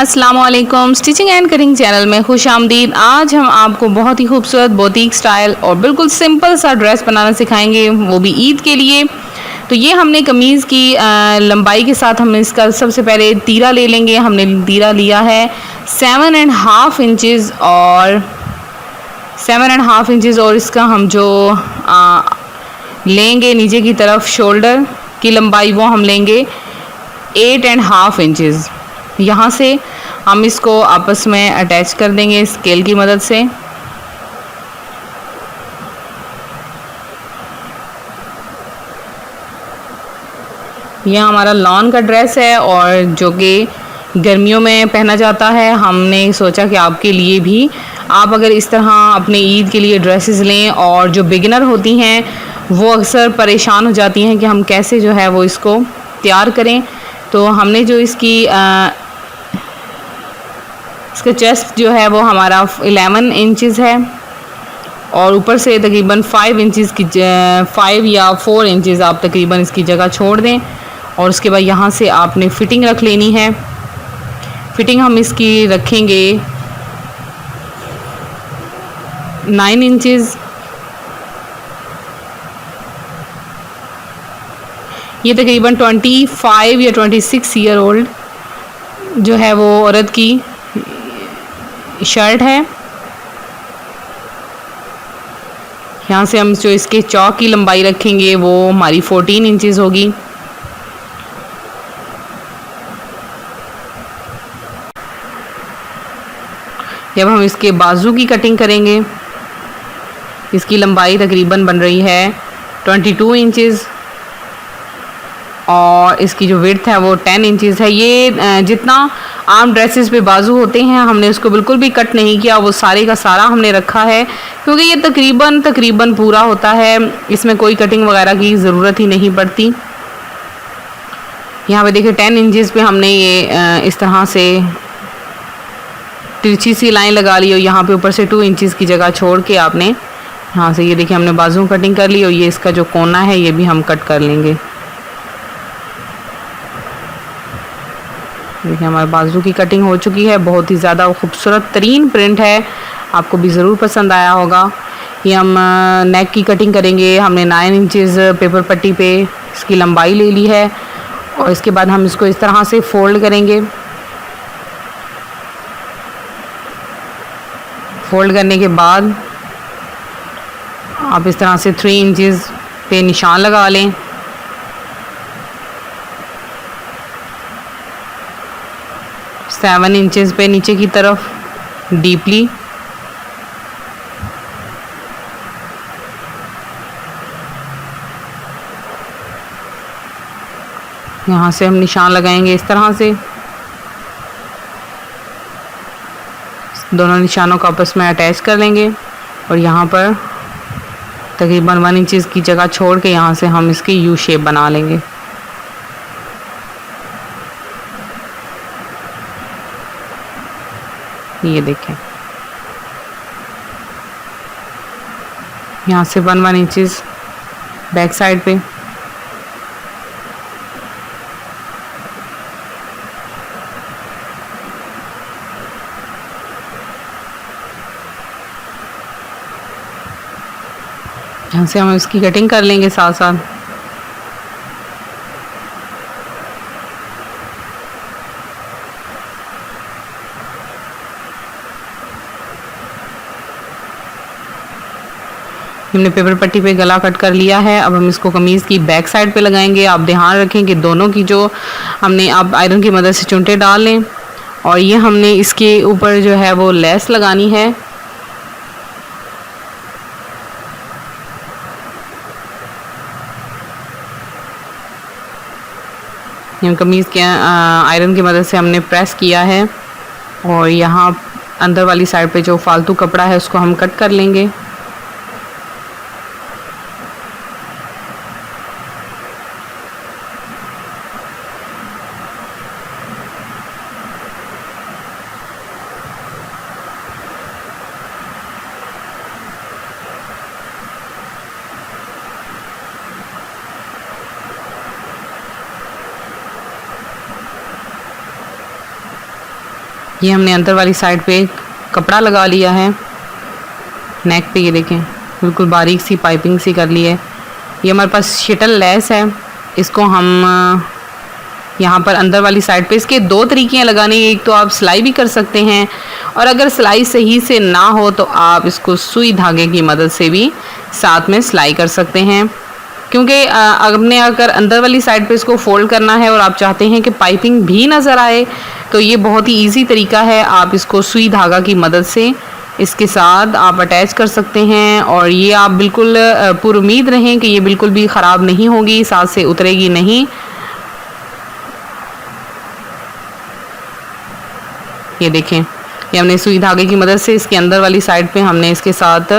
अस्सलाम वालेकुम। Stitching and cutting channel में खुश आमदीद। आज हम आपको बहुत ही खूबसूरत बोतीक स्टाइल और बिल्कुल सिंपल सा ड्रेस बनाना सिखाएंगे, वो भी ईद के लिए। तो ये हमने कमीज़ की लंबाई के साथ हम इसका सबसे पहले तीरा ले लेंगे। हमने तीरा लिया है 7.5 इंचज़ और 7.5 इंचज़ और इसका हम जो लेंगे नीचे की तरफ शोल्डर की लंबाई वो हम लेंगे 8.5 इंचज़। यहाँ से हम इसको आपस में अटैच कर देंगे स्केल की मदद से। यह हमारा लॉन का ड्रेस है और जो कि गर्मियों में पहना जाता है। हमने सोचा कि आपके लिए भी, आप अगर इस तरह अपने ईद के लिए ड्रेसेस लें, और जो बिगिनर होती हैं वो अक्सर परेशान हो जाती हैं कि हम कैसे जो है वो इसको तैयार करें। तो हमने जो इसका चेस्ट जो है वो हमारा 11 इंचज़ है और ऊपर से तकरीबन 5 इंचज़ की 5 या 4 इंचज़ आप तकरीबन इसकी जगह छोड़ दें। और उसके बाद यहाँ से आपने फ़िटिंग रख लेनी है। फ़िटिंग हम इसकी रखेंगे 9 इंचज़। ये तकरीबन 25 या 26 ईयर ओल्ड जो है वो औरत की शर्ट है। यहाँ से हम जो इसके चौक की लंबाई रखेंगे वो हमारी 14 इंचज़ होगी। जब हम इसके बाजू की कटिंग करेंगे, इसकी लंबाई तकरीबन बन रही है 22 इंचज़ और इसकी जो विड्थ है वो 10 इंचज़ है। ये जितना आम ड्रेसेस पे बाजू होते हैं हमने उसको बिल्कुल भी कट नहीं किया, वो सारे का सारा हमने रखा है क्योंकि ये तकरीबन पूरा होता है। इसमें कोई कटिंग वगैरह की ज़रूरत ही नहीं पड़ती। यहाँ पे देखिए 10 इंचज़ पे हमने ये इस तरह से तिरछी सी लाइन लगा ली और यहाँ पे ऊपर से 2 इंचज़ की जगह छोड़ के आपने यहाँ से ये देखिए हमने बाजू कटिंग कर ली और ये इसका जो कोना है ये भी हम कट कर लेंगे। देखिए हमारे बाजू की कटिंग हो चुकी है। बहुत ही ज़्यादा खूबसूरत तरीन प्रिंट है, आपको भी ज़रूर पसंद आया होगा। ये हम नेक की कटिंग करेंगे। हमने 9 इंचज़ पेपर पट्टी पे इसकी लंबाई ले ली है और इसके बाद हम इसको इस तरह से फोल्ड करेंगे। फोल्ड करने के बाद आप इस तरह से 3 इंचज़ पे निशान लगा लें। सेवन इंचज़ पे नीचे की तरफ डीपली यहाँ से हम निशान लगाएंगे इस तरह से। दोनों निशानों को आपस में अटैच कर लेंगे और यहाँ पर तकरीबन 1 इंचज़ की जगह छोड़ के यहाँ से हम इसकी यू शेप बना लेंगे। ये देखें यहाँ से 1 इंचज़ बैक साइड पे। यहाँ से हम इसकी कटिंग कर लेंगे साथ साथ। हमने पेपर पट्टी पे गला कट कर लिया है। अब हम इसको कमीज़ की बैक साइड पे लगाएंगे। आप ध्यान रखें कि दोनों की जो हमने आप आयरन की मदद से चुंटे डाल लें और ये हमने इसके ऊपर जो है वो लेस लगानी है। हम कमीज़ के आयरन की मदद से हमने प्रेस किया है और यहाँ अंदर वाली साइड पे जो फालतू कपड़ा है उसको हम कट कर लेंगे। ये हमने अंदर वाली साइड पे कपड़ा लगा लिया है नेक पे, ये देखें बिल्कुल बारीक सी पाइपिंग सी कर ली है। ये हमारे पास शटल लेस है, इसको हम यहाँ पर अंदर वाली साइड पे, इसके दो तरीके हैं लगाने के। एक तो आप सिलाई भी कर सकते हैं, और अगर सिलाई सही से ना हो तो आप इसको सुई धागे की मदद से भी साथ में सिलाई कर सकते हैं। क्योंकि आपने अगर अंदर वाली साइड पे इसको फोल्ड करना है और आप चाहते हैं कि पाइपिंग भी नज़र आए, तो ये बहुत ही इजी तरीका है। आप इसको सुई धागा की मदद से इसके साथ आप अटैच कर सकते हैं, और ये आप बिल्कुल पुरुमीद रहें कि ये बिल्कुल भी ख़राब नहीं होगी, साथ से उतरेगी नहीं। ये देखें, ये हमने सुई धागे की मदद से इसके अंदर वाली साइड पे हमने इसके साथ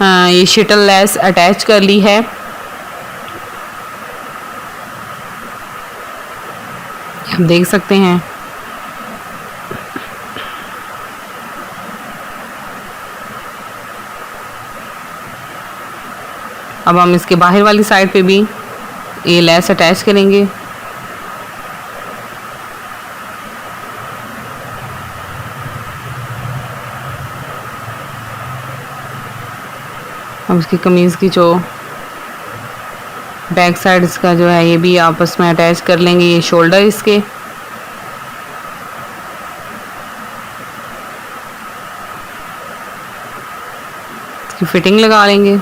ये शटल लेस अटैच कर ली है। आप देख सकते हैं। अब हम इसके बाहर वाली साइड पे भी ये लेस अटैच करेंगे। अब इसकी कमीज़ की जो बैक साइड इसका जो है ये भी आपस में अटैच कर लेंगे। ये शोल्डर इसके, इसकी फिटिंग लगा लेंगे।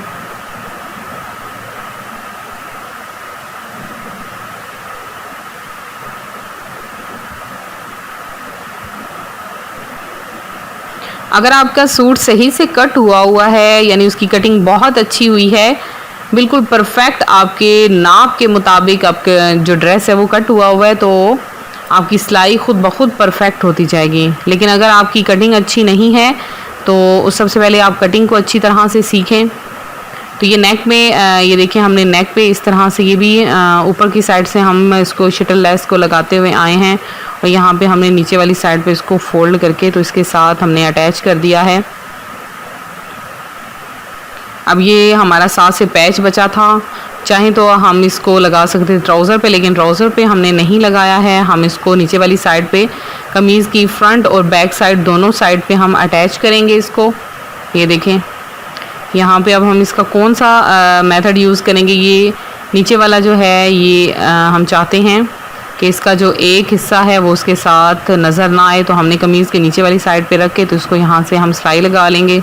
अगर आपका सूट सही से कट हुआ है, यानी उसकी कटिंग बहुत अच्छी हुई है, बिल्कुल परफेक्ट आपके नाप के मुताबिक आपका जो ड्रेस है वो कट हुआ है, तो आपकी सिलाई खुद ब खुद परफेक्ट होती जाएगी। लेकिन अगर आपकी कटिंग अच्छी नहीं है तो सबसे पहले आप कटिंग को अच्छी तरह से सीखें। तो ये नेक में ये देखिए, हमने नेक पे इस तरह से ये भी ऊपर की साइड से हम इसको शटल लेस को लगाते हुए आए हैं, और यहाँ पे हमने नीचे वाली साइड पे इसको फोल्ड करके तो इसके साथ हमने अटैच कर दिया है। अब ये हमारा साथ से पैच बचा था, चाहे तो हम इसको लगा सकते थे ट्राउज़र पे, लेकिन ट्राउज़र पे हमने नहीं लगाया है। हम इसको नीचे वाली साइड पे कमीज़ की फ्रंट और बैक साइड दोनों साइड पे हम अटैच करेंगे इसको। ये देखें, यहाँ पे अब हम इसका कौन सा मेथड यूज़ करेंगे। ये नीचे वाला जो है ये हम चाहते हैं कि इसका जो एक हिस्सा है वो उसके साथ नज़र ना आए, तो हमने कमीज़ के नीचे वाली साइड पे रख के तो इसको यहाँ से हम सिलाई लगा लेंगे।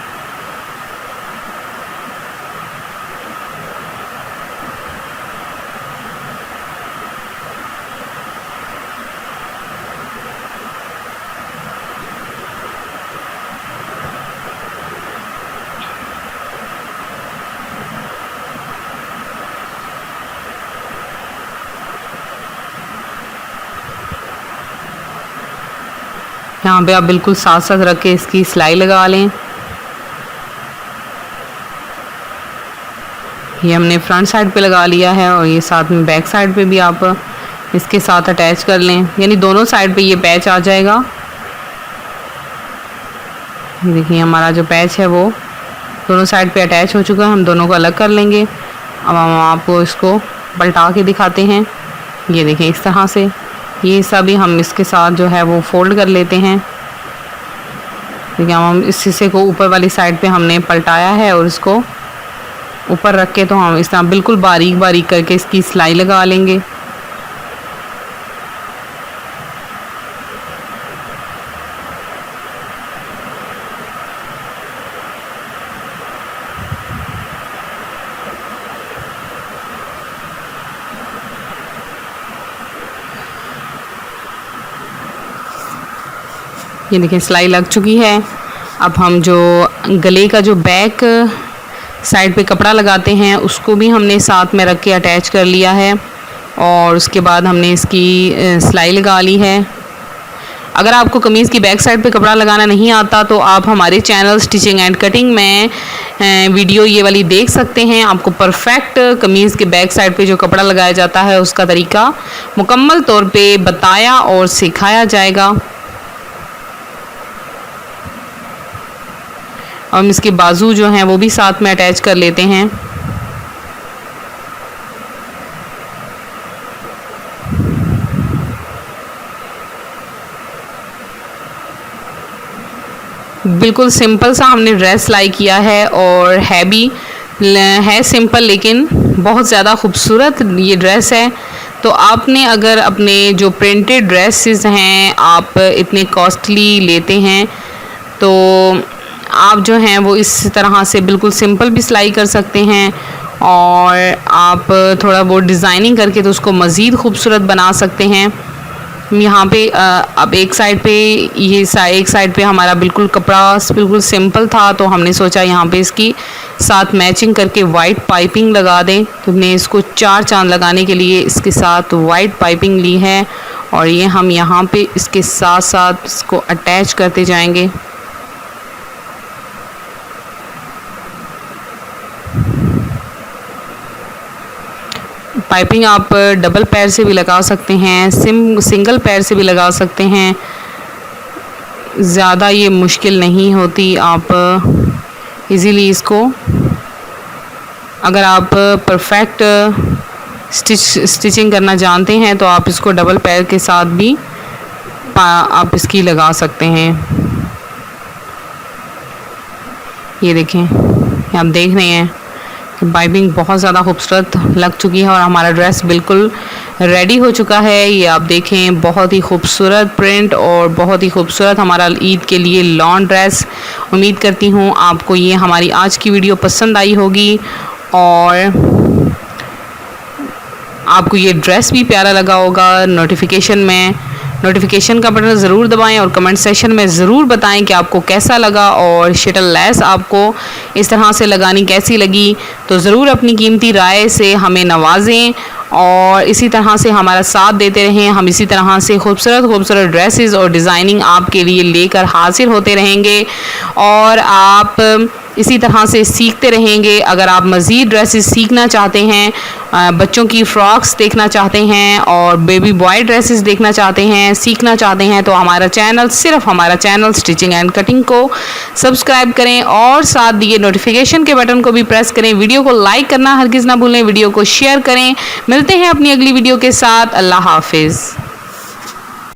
यहाँ पे आप बिल्कुल साथ साथ रख के इसकी सिलाई लगा लें। ये हमने फ्रंट साइड पे लगा लिया है, और ये साथ में बैक साइड पे भी आप इसके साथ अटैच कर लें, यानी दोनों साइड पे ये पैच आ जाएगा। देखिए हमारा जो पैच है वो दोनों साइड पे अटैच हो चुका है। हम दोनों को अलग कर लेंगे। अब हम आपको इसको पलटा के दिखाते हैं। ये देखें, इस तरह से ये हिस्सा भी हम इसके साथ जो है वो फोल्ड कर लेते हैं। देखिए हम इस हिस्से को ऊपर वाली साइड पे हमने पलटाया है, और इसको ऊपर रख के तो हम इस तरह बिल्कुल बारीक बारीक करके इसकी सिलाई लगा लेंगे। ये देखिए सिलाई लग चुकी है। अब हम जो गले का जो बैक साइड पे कपड़ा लगाते हैं उसको भी हमने साथ में रख के अटैच कर लिया है, और उसके बाद हमने इसकी सिलाई लगा ली है। अगर आपको कमीज़ की बैक साइड पे कपड़ा लगाना नहीं आता तो आप हमारे चैनल स्टिचिंग एंड कटिंग में वीडियो ये वाली देख सकते हैं। आपको परफेक्ट कमीज़ के बैक साइड पे जो कपड़ा लगाया जाता है उसका तरीका मुकम्मल तौर पे बताया और सिखाया जाएगा। हम इसके बाजू जो हैं वो भी साथ में अटैच कर लेते हैं। बिल्कुल सिंपल सा हमने ड्रेस सिलाई किया है और है सिंपल लेकिन बहुत ज़्यादा खूबसूरत ये ड्रेस है। तो आपने अगर अपने जो प्रिंटेड ड्रेसेस हैं आप इतने कॉस्टली लेते हैं तो आप जो हैं वो इस तरह से बिल्कुल सिंपल भी सिलाई कर सकते हैं और आप थोड़ा बहुत डिज़ाइनिंग करके तो उसको मज़ीद खूबसूरत बना सकते हैं। यहाँ पे अब एक साइड पे हमारा बिल्कुल कपड़ा बिल्कुल सिंपल था तो हमने सोचा यहाँ पे इसकी साथ मैचिंग करके वाइट पाइपिंग लगा दें। तो हमने इसको 4 चांद लगाने के लिए इसके साथ वाइट पाइपिंग ली है और ये हम यहाँ पे इसके साथ साथ इसको अटैच करते जाएंगे। पाइपिंग आप डबल पैर से भी लगा सकते हैं, सिंगल पैर से भी लगा सकते हैं, ज़्यादा ये मुश्किल नहीं होती। आप इजीली इसको अगर आप परफेक्ट स्टिचिंग करना जानते हैं तो आप इसको डबल पैर के साथ भी आप इसकी लगा सकते हैं। ये देखें, आप देख रहे हैं पाइपिंग बहुत ज़्यादा खूबसूरत लग चुकी है और हमारा ड्रेस बिल्कुल रेडी हो चुका है। ये आप देखें बहुत ही खूबसूरत प्रिंट और बहुत ही खूबसूरत हमारा ईद के लिए लॉन ड्रेस। उम्मीद करती हूँ आपको ये हमारी आज की वीडियो पसंद आई होगी और आपको ये ड्रेस भी प्यारा लगा होगा। नोटिफिकेशन का बटन ज़रूर दबाएं और कमेंट सेशन में ज़रूर बताएं कि आपको कैसा लगा और शटल लेस आपको इस तरह से लगानी कैसी लगी। तो ज़रूर अपनी कीमती राय से हमें नवाजें और इसी तरह से हमारा साथ देते रहें। हम इसी तरह से खूबसूरत ड्रेसेस और डिज़ाइनिंग आपके लिए लेकर हाजिर होते रहेंगे और आप इसी तरह से सीखते रहेंगे। अगर आप मज़ीद ड्रेसेस सीखना चाहते हैं, बच्चों की फ़्रॉक्स देखना चाहते हैं और बेबी बॉय ड्रेसेस देखना चाहते हैं, सीखना चाहते हैं तो सिर्फ हमारा चैनल स्टिचिंग एंड कटिंग को सब्सक्राइब करें और साथ दिए नोटिफिकेशन के बटन को भी प्रेस करें। वीडियो को लाइक करना हरगिज़ ना भूलें, वीडियो को शेयर करें। मिलते हैं अपनी अगली वीडियो के साथ। अल्लाह हाफिज़।